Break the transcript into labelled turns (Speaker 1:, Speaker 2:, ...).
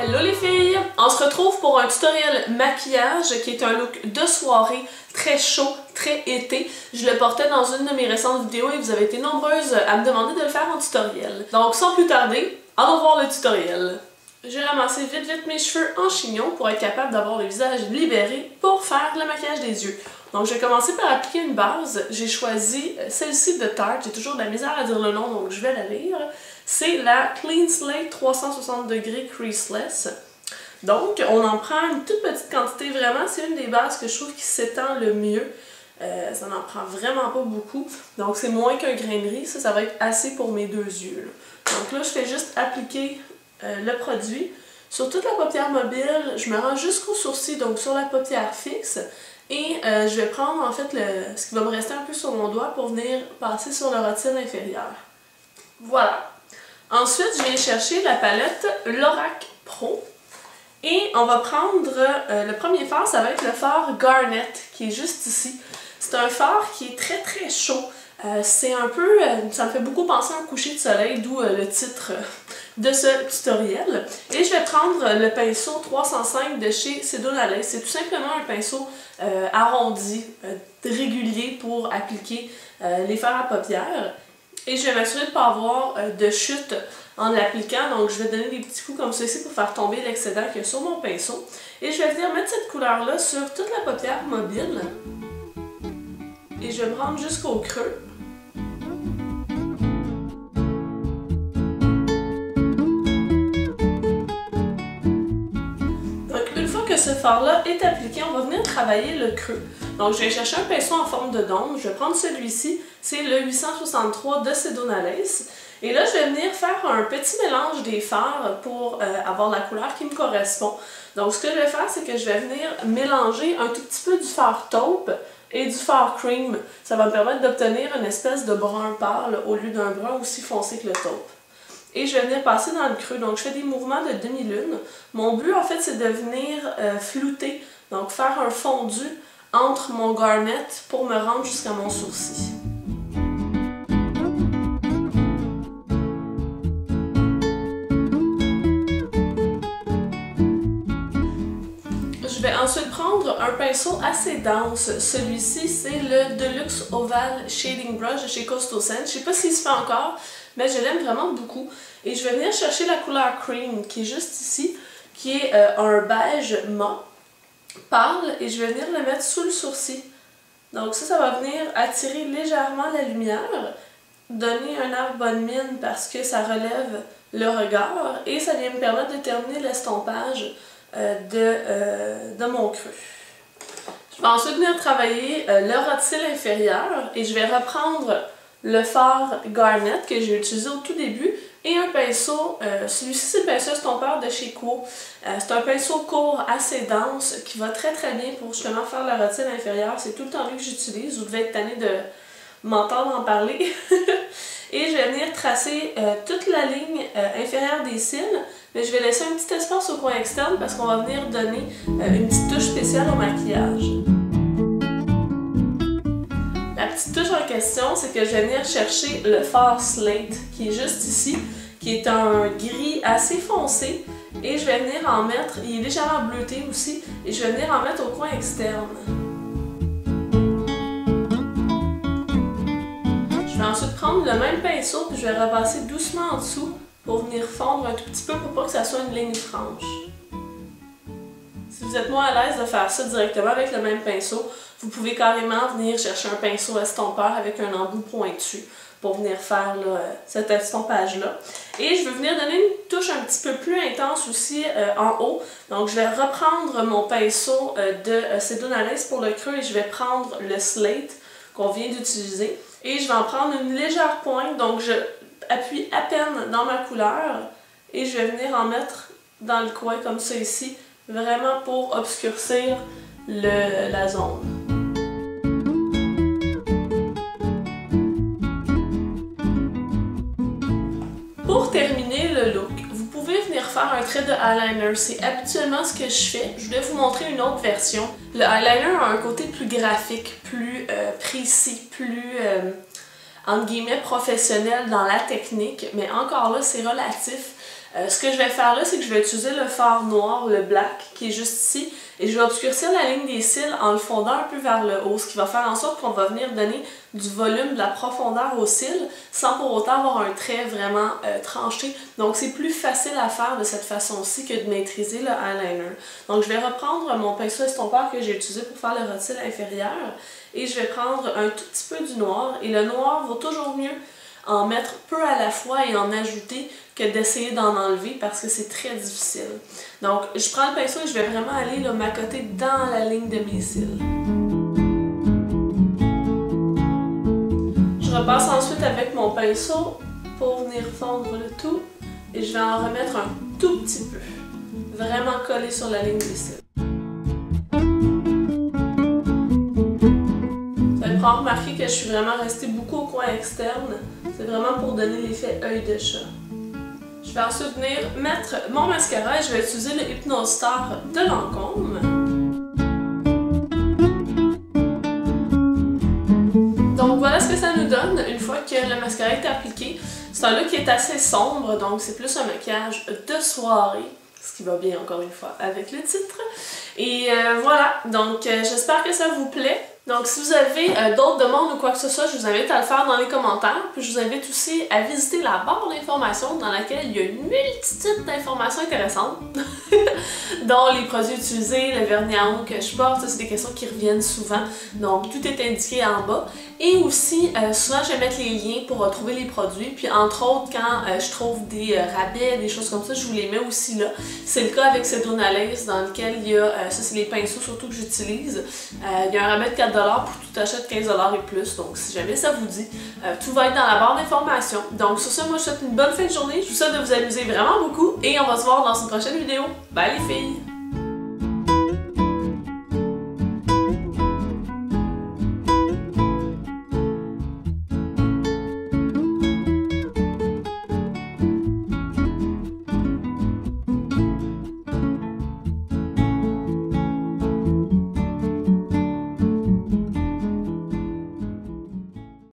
Speaker 1: Hello les filles! On se retrouve pour un tutoriel maquillage qui est un look de soirée très chaud, très été. Je le portais dans une de mes récentes vidéos et vous avez été nombreuses à me demander de le faire en tutoriel. Donc sans plus tarder, allons voir le tutoriel. J'ai ramassé vite mes cheveux en chignon pour être capable d'avoir le visage libéré pour faire le maquillage des yeux. Donc je vais commencer par appliquer une base. J'ai choisi celle-ci de Tarte. J'ai toujours de la misère à dire le nom donc je vais la lire. C'est la Clean Slate 360 degrés Creaseless. Donc on en prend une toute petite quantité vraiment. C'est une des bases que je trouve qui s'étend le mieux. Ça n'en prend vraiment pas beaucoup. Donc c'est moins qu'un grain de riz. Ça va être assez pour mes deux yeux. Là. Donc là je fais juste appliquer le produit. Sur toute la paupière mobile, je me rends jusqu'au sourcil, donc sur la paupière fixe. Et je vais prendre en fait ce qui va me rester un peu sur mon doigt pour venir passer sur le rotule inférieur. Voilà. Ensuite, je viens chercher la palette Lorac Pro. Et on va prendre le premier fard, ça va être le fard Garnet, qui est juste ici. C'est un fard qui est très chaud. C'est un peu, ça me fait beaucoup penser à un coucher de soleil, d'où le titre de ce tutoriel. Et je vais prendre le pinceau 305 de chez Sedonalace. C'est tout simplement un pinceau arrondi, régulier pour appliquer les fards à paupières. Et je vais m'assurer de ne pas avoir de chute en l'appliquant. Donc je vais donner des petits coups comme ceci pour faire tomber l'excédent qu'il y a sur mon pinceau. Et je vais venir mettre cette couleur-là sur toute la paupière mobile. Et je vais me rendre jusqu'au creux. Ce fard-là est appliqué, on va venir travailler le creux. Donc je vais chercher un pinceau en forme de dôme, je vais prendre celui-ci, c'est le 863 de Sedonalace. Et là je vais venir faire un petit mélange des fards pour avoir la couleur qui me correspond. Donc ce que je vais faire, c'est que je vais venir mélanger un tout petit peu du fard taupe et du fard cream. Ça va me permettre d'obtenir une espèce de brun pâle au lieu d'un brun aussi foncé que le taupe. Et je vais venir passer dans le creux. Donc je fais des mouvements de demi-lune. Mon but en fait c'est de venir flouter, donc faire un fondu entre mon garnet pour me rendre jusqu'à mon sourcil. Je vais ensuite prendre un pinceau assez dense. Celui-ci, c'est le Deluxe Oval Shading Brush de chez Coastal Scent. Je ne sais pas s'il se fait encore, mais je l'aime vraiment beaucoup. Et je vais venir chercher la couleur Cream, qui est juste ici, qui est un beige mat pâle. Et je vais venir le mettre sous le sourcil. Donc ça va venir attirer légèrement la lumière, donner un air bonne mine parce que ça relève le regard. Et ça vient me permettre de terminer l'estompage de mon creux. Je vais ensuite venir travailler le rotule inférieur et je vais reprendre le fard Garnet que j'ai utilisé au tout début et un pinceau, celui-ci c'est le pinceau estompeur de chez Quo. C'est un pinceau court assez dense qui va très bien pour justement faire le rotule inférieur. C'est tout le temps lui que j'utilise, vous devez être tanné de m'entendre en parler. Et je vais venir tracer toute la ligne inférieure des cils, mais je vais laisser un petit espace au coin externe parce qu'on va venir donner une petite touche spéciale au maquillage. La petite touche en question, c'est que je vais venir chercher le fard Slate qui est juste ici, qui est un gris assez foncé, et je vais venir en mettre, il est légèrement bleuté aussi, et je vais venir en mettre au coin externe. Je vais ensuite prendre le même pinceau puis je vais repasser doucement en dessous pour venir fondre un tout petit peu pour pas que ça soit une ligne franche. Si vous êtes moins à l'aise de faire ça directement avec le même pinceau, vous pouvez carrément venir chercher un pinceau estompeur avec un embout pointu pour venir faire là, cet estompage-là. Et je vais venir donner une touche un petit peu plus intense aussi en haut. Donc je vais reprendre mon pinceau de Sedonalace pour le creux et je vais prendre le Slate qu'on vient d'utiliser. Et je vais en prendre une légère pointe, donc je appuie à peine dans ma couleur et je vais venir en mettre dans le coin comme ça ici, vraiment pour obscurcir la zone. Pour terminer le look, vous pouvez venir faire un trait de eyeliner. C'est habituellement ce que je fais. Je vais vous montrer une autre version. Le eyeliner a un côté plus graphique, plus précis, plus entre guillemets professionnel dans la technique, mais encore là c'est relatif. Ce que je vais faire là, c'est que je vais utiliser le fard noir, le black, qui est juste ici, et je vais obscurcir la ligne des cils en le fondant un peu vers le haut, ce qui va faire en sorte qu'on va venir donner du volume, de la profondeur aux cils, sans pour autant avoir un trait vraiment tranché. Donc c'est plus facile à faire de cette façon-ci que de maîtriser le eyeliner. Donc je vais reprendre mon pinceau estompeur que j'ai utilisé pour faire le ras-de-cils inférieur, et je vais prendre un tout petit peu du noir, et le noir vaut toujours mieux en mettre peu à la fois et en ajouter que d'essayer d'en enlever parce que c'est très difficile. Donc je prends le pinceau et je vais vraiment aller là, m'accoter dans la ligne de mes cils. Je repasse ensuite avec mon pinceau pour venir fondre le tout et je vais en remettre un tout petit peu, vraiment collé sur la ligne des cils. Vous allez pouvoir remarquer que je suis vraiment restée beaucoup au coin externe. C'est vraiment pour donner l'effet œil de chat. Je vais ensuite venir mettre mon mascara et je vais utiliser le Hypnose Star de Lancôme. Donc voilà ce que ça nous donne une fois que le mascara est appliqué. C'est un look qui est assez sombre, donc c'est plus un maquillage de soirée, ce qui va bien encore une fois avec le titre. Et voilà, donc j'espère que ça vous plaît. Donc si vous avez d'autres demandes ou quoi que ce soit, je vous invite à le faire dans les commentaires. Puis je vous invite aussi à visiter la barre d'informations dans laquelle il y a une multitude d'informations intéressantes, dont les produits utilisés, le vernis à ongles que je porte, ça c'est des questions qui reviennent souvent. Donc tout est indiqué en bas. Et aussi, souvent je vais mettre les liens pour trouver les produits. Puis entre autres, quand je trouve des rabais, des choses comme ça, je vous les mets aussi là. C'est le cas avec Sedona-Lace dans lequel il y a, ça c'est les pinceaux surtout que j'utilise. Il y a un rabais de 4$ pour tout achat de 15$ et plus. Donc si jamais ça vous dit, tout va être dans la barre d'informations. Donc sur ce, moi je vous souhaite une bonne fin de journée. Je vous souhaite de vous amuser vraiment beaucoup et on va se voir dans une prochaine vidéo. Bye les filles!